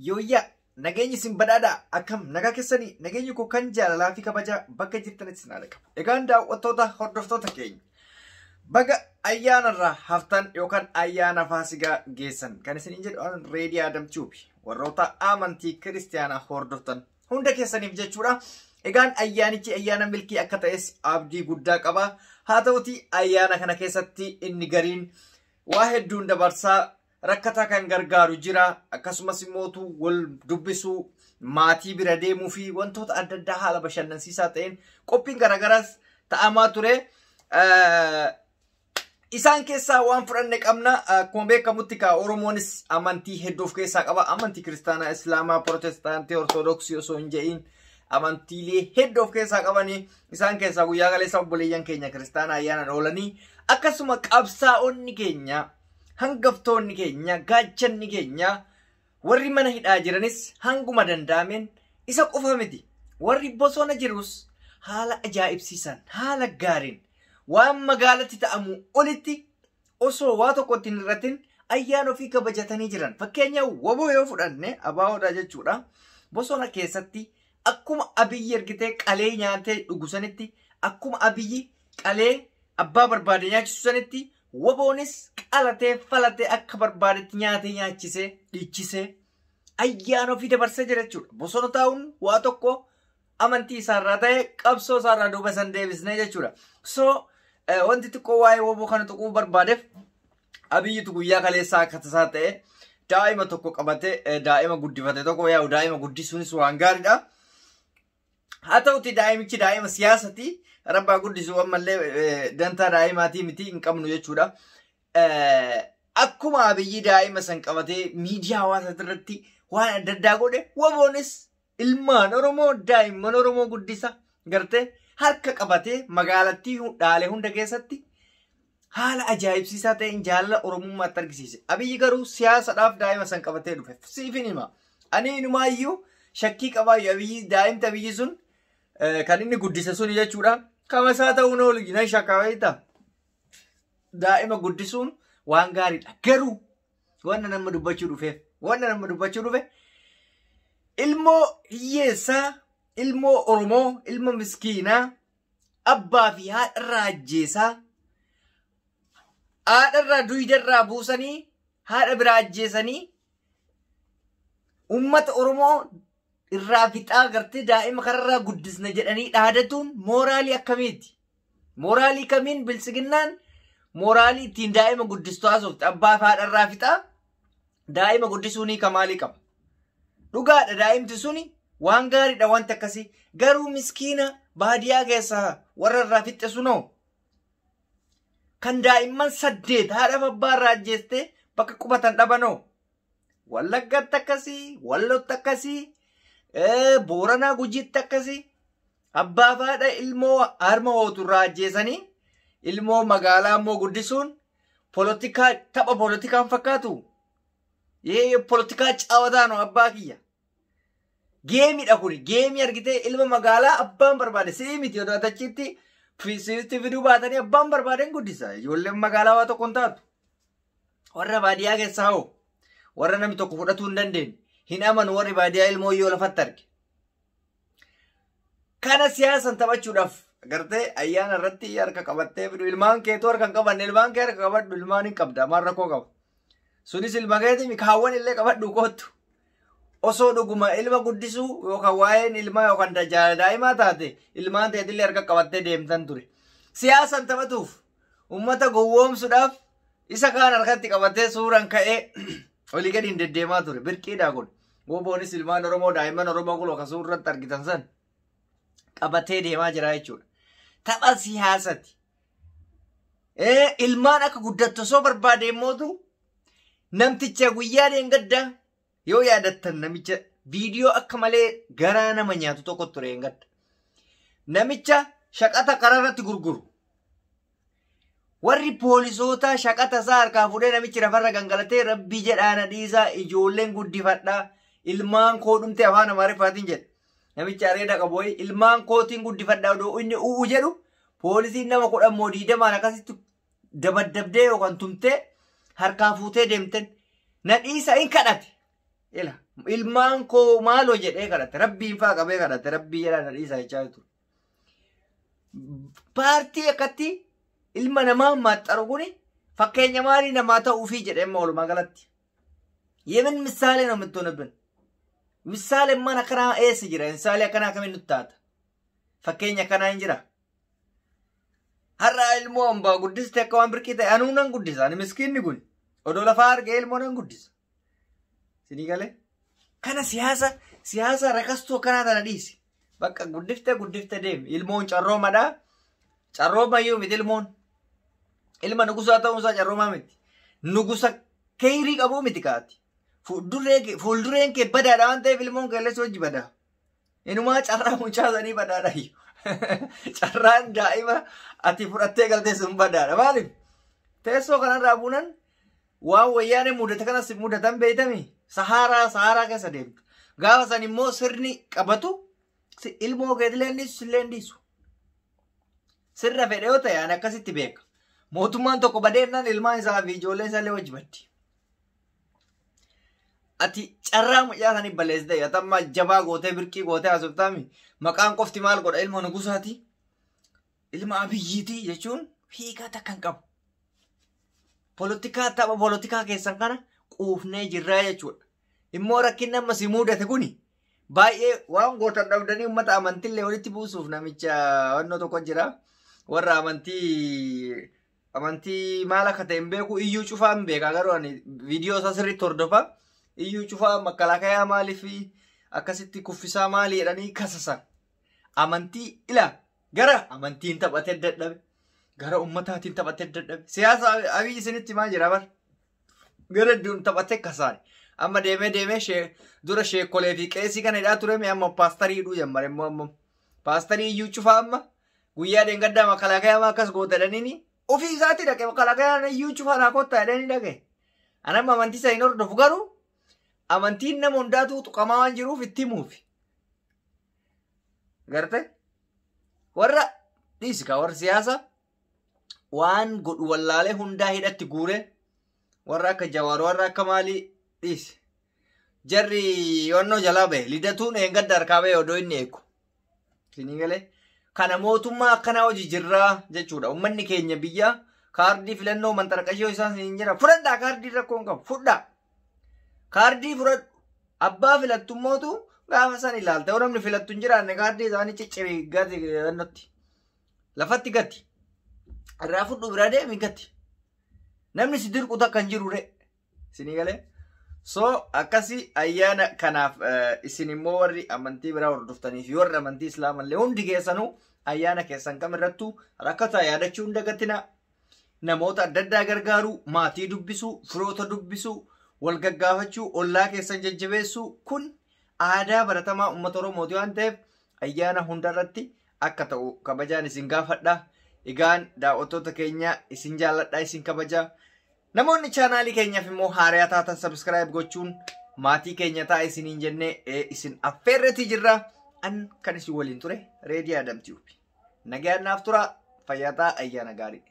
Yooyyaa nageenyi isin badhaadhaa akkam nagaa keessanii nageenyi koo kan jaalalaa fi kabajaa bakka jirtanitti isin haala qaba. Egaan daawwattoota hordoftoota keenya baga ayyaanarraa haftan yookaan ayyaana Faasigaa geessan kan isin jedhu Reedii Adam Tube warroota amantii kiristaanaa hordoftan hunda keessaniif jechuudha. Egaan ayyaanichi ayyaana milkii akka ta'es abdii guddaa qaba. Haa ta'uti ayyaana kana keessatti inni gariin waa hedduun dabarsaa rakkata kan gargaaru jira akkasumas immoo wal dubbisuu maatii bira deemuu fi wantoota adda addaa haala bashannansiisaa ta'een qophiin garagaraas ta'amaa ture. Isaan keessaa waan fudhanne qabna. Akkuma beekamutti ka Oromoonis amantii hedduu of keessaa qaba. Amantii kiristaanaa, Islaamaa, Protestaantii, Ortodoksii osoo hin jedhin amantiilee hedduu of keessaa qabanii isaan keessaa guyyaa kaleessa obboleeyyan keenya kiristaanaa ayyaanaan oolanii akkasuma qabsaa'onni keenya hangaftoonni keenya gaachanni keenya warri mana hidhaa jiranis hanguma danda'ameen isa qofa miti warri bosona jirus haala ajaa'ibsiisan haala gaariin waan magaalatti ta'amu olitti osoo waa tokkotti hin irratin ayyaana ofii kabajatanii jiran. Fakkeenya waboo yoo fudhanne abaawoodha jechuudha. Bosona keessatti akkuma abiyyi ergitee qalee nyaatee dhugusanitti akkuma abiyyi qalee abbaa barbaade nyaachisanitti waboonis qalatee falatee akka barbaadetti nyaatee nyaachisee dhiichisee ayyaana ofii dabarsee jira jechuudha. Bosona taa'uun waa tokko amantii isaarraa ta'e qabsoo isaarraa duuba san deebisnee jechuudha. So wanti xiqqoo waa'ee waboo kana tuquu barbaadeef abiyyitu guyyaa kaleessaa akka tasaa ta'e daa'ima tokko qabatee daa'ima guddifate tokko yaa'u daa'ima guddisuunis waan gaariidha. Haa ta'uti daa'imichi daa'ima siyaasati rabbaa guddisuu ammallee dantaa daa'imaatii miti hin qabnu jechuudha. Akkuma abiyyi daa'ima san qabatee miidiyaa hawaasa irratti waan adda addaa godhe waboonis ilmaan Oromoo daa'imman Oromoo guddisa gartee harka qabatee magaalattii dhaalee hunda keessatti haala ajaa'ibsiisaa ta'een jaalala Oromummaatti argisiise. Abiyyi garuu siyaasadhaaf daa'ima san qabatee dhufe. Siifin hima. Ani inumaayyuu shakkii qabaayyuu abiyyi daa'imti abiyyi sun kan inni guddise suni jechuudha. Kamasaa ta'uun oolu gina shakkaawayita. Daa'ima guddisuun waan gaariidha. Garuu wanna nama dubbachuu dhufe ilmoo hiyyeessaa, ilmoo Oromoo, ilma miskiinaa, abbaa fi haadha irraa ajjeesaa, haadha irraa duyda irraa buusanii, haadha biraa ajjeesanii, ummata Oromoo irraa fixaa gartee daa'ima kararraa guddisna jedhanii dhaadatuun mooraalii akkamiiti? Mooraalii kamiin bilisiginnaan mooraalii ittiin daa'ima guddistuu haasofte abbaa fi haadha irraa fixaa daa'ima guddisuunii kamaalii qaba? Dhugaadha daa'imti suni waan gaariidha wanti akkasii garuu miskiina baadiyyaa keessaa warra irraa fixe sunoo kan daa'imman 8 haadha abbaa irraa ajjeestee bakka qubatan dhabanoo Wallaggatti akkasii, Wallotti akkasii, Booranaa Gujiitti akkasii abbaa fi haadha ilmoo harma hootu irraa ajjeesanii ilmoo magaalaa immoo guddisuun tapha poolitikaan fakkaatu. Poolitikaa caawataano abbaa kiyya. Geemiidha kuni. Geemii argitee ilma magaalaa abbaan barbaade sii miti yoo tachitti fiisiisti fiduu baatanii abbaan barbaadeen guddisa. Ijoolleen magaalaa waa tokko hin taatu. Warra baadiyyaa keessaa hoo warra namni tokko fudhatuu hin dandeenye hin amanu warri baadiyyaa ilmoo yoo lafatti arge. Kana siyaasan taphachuudhaaf gartee ayyaana irratti harka qabattee fidu ilmaan keetu harka hin qabanne ilmaan kee harka qabadhu ilmaan hin qabda amaan rakkoo qaba. Sunis ilma keetii kaawwan illee qabadhu kootu. Osoo dhuguma ilma guddisuu yookaan waa'een ilmaa yookaan daa'imaa taate ilmaan teetillee harka qabattee deemtan ture. Siyaasan taphatuuf uummata gowwoomsuudhaaf isa kaan harkatti qabattee suuraan ka'ee olii gadi hin deddeemaa ture. Birqiidhaa kun woboonis ilmaan Oromoo daa'imman Oromoo kun akkasuma irratti argitan san qabatee deemaa jira jechuudha. Tapha siyaasati. Ilmaan akka guddattu osoo barbaade immootu namticha guyyaa deengaddaa yoo yaadattan namicha viidiyoo akka malee garaa nama nyaatu tokko ture engadda. Namicha shaqata karaarratti gurguru. Warri poolisoota shaqata isaa harkaa fuudhee namichi lafarra gangalatee rabbii jedhaana dhiisaa ijoolleen guddifadhaa ilmaan koo dhumte afaan Amaariffaatiin jedhe. Namicha areeda qabu ilmaan kootiin guddifadhaa odoo inni u'u jedhu poolisiin nama 10 moo 20 akkasitti dabaddabdee yookaan tumtee harkaa fuutee deemten nadhiisa hin kadhate. ila ilmaan koo maaloo jedhee kadhate rabbiin faa qabee kadhate rabbii jedhaan dhiisaa jechaa jiru. Paartii akkatti ilma namaa maxxaru kuni fakkeenya maalii namaa ta'uufii jedhee walumaa galatti. Yemen misaalee namatti onabban. Misaaleen mana kanaa eessa jira? Misaalee akkanaa kamiin nutti taata? Fakkeenya akkanaa hin jira. Har'a ilmoo hambaa guddiste akka waan birqii ta'e anuu nan guddisa. Ani miskiinni kun odoo lafaa argee ilmoo nan guddisa. Sinii galee? Kana siyaasa rakastuu akkanaa tana dhiisi. Bakka guddifte deemi. Ilmoon carroomadhaa. Carroomayyuu miti ilmoon. Ilma nugusaa ta'uunsaa carroomaa miti. Nugusa keeyirii qabuu miti kaati. Fuuldureen kee badaadha waan ta'eef ilmoon keellees hojii badaa. Inumaa carraa mucaasanii badaadha iyyuu. Carraan daa'ima ati fudhattee galtee sun badaadha. Maaliif? Teessoo kanarraa buunan waan wayyaanee mudate kanas mudatan beeytami. Saharaa keessa deemtu. Gaafa san immoo sirni qabatu ilmoo keetilee dhiisu sillee dhiisu. Sirra fedhe yoo ta'e ani akkasitti beeka. Mootummaan tokko badeennaan ilmaan isaa fi ijoollee isaallee hojii baddi. Ati carraa mucaa sanii balleessite atamma jabaa gootee birqii gootee haasoftaami. Maqaan qofti maal godha ilma nugusaati. Ilma abiyyiiti jechuun hiikaa takka hin qabu. Tapha poolitikaa keessan kana quufnee jirraa jechuudha. Immoo rakkinni amma si mudate kuni baay'ee waan gootan dhabdanii uummata amantiillee walitti buusuuf namicha wannoo tokko jira. Warra amantii maal akka ta'e hin beeku iyyuu cufaa hin beeka garuu ani viidiyoo isaa sirriitti hordofa. Iyyuu cufaa makalakayaa maaliif akkasitti kuffisaa maalii jedhanii kasasan. Amantii gara amantiin taphatee dadhabe. Gara ummataatiin taphatee dadhabe. Siyaasa abiyyi isinitti maa jira bar? Gara iddoon taphatee kasaani. Amma deemee dura sheekolee fi qeesii kana hidhaa ture amma paastarii hidhuu jammare immoo amma. Paastarii iyyuu cufaa amma guyyaa deengaddaa makalakayaa maa akkas gootadhaniini ofii isaatti dhaqe makalakayaan iyyuu cufaa naa kottaa jedhanii dhaqe. Anamma amantii isaa hin hordofu garuu amantiin nama hundaatu tuqamaa waan jiruuf itti himuufi. Garte? Warra dhiisika warra siyaasa waan godhu wallaalee hundaa hidhatti guure warra akka Jawaar warra akka maalii dhiisi. Jarri yonnoo jalaa bahe lidatuun eengadda harkaa bahe odoo inni eegu. Sinii galee? Kana mootummaa akkanaa hojii jirraa jechuudha. Uummanni keenya biyya kaardii filannoo manxarqashoo isaan hin jira. Fudhadhaa kaardii rakkoo hin qabu. Fudhaa. Kaardii fudhadhu. Abbaa filattummootu gaafa san ilaalta. Yoo namni filattu hin jiraanne kaardii isaanii cicciri gati gannotti. Lafatti gati. Irraa fudhu biraa deemi gati. Namni si dirqu takka hin jiru re. Sinii galee? So akkasi ayyaana kanaaf isin immoo warri amantii biraa hordoftanii fi warri amantii islaamallee hundi keessanuu ayyaana keessan kamirrattu rakkataa yaadachuu hin dagatina. Namoota adda addaa gargaaruu, maatii dubbisuu, firoota dubbisuu, wal gaggaafachuu, ollaa keessan jajjabeessuu kun aadaa baratamaa uummata Oromooti waan ta'eef ayyaana hundarratti akka ta'u kabajaan isin gaafadha. Egaan daawwattoota keenya isin jaalladha isin kabajaa. Namoonni chaanaalii keenyaaf immoo haaraa taatan subscribe gochuun maatii keenya ta'a isiniin jennee isin affeerretii jirra. An kan isin waliin ture Reedii Adam Tube. Nagaan naaf tura fayyataa ayyaana gaarii.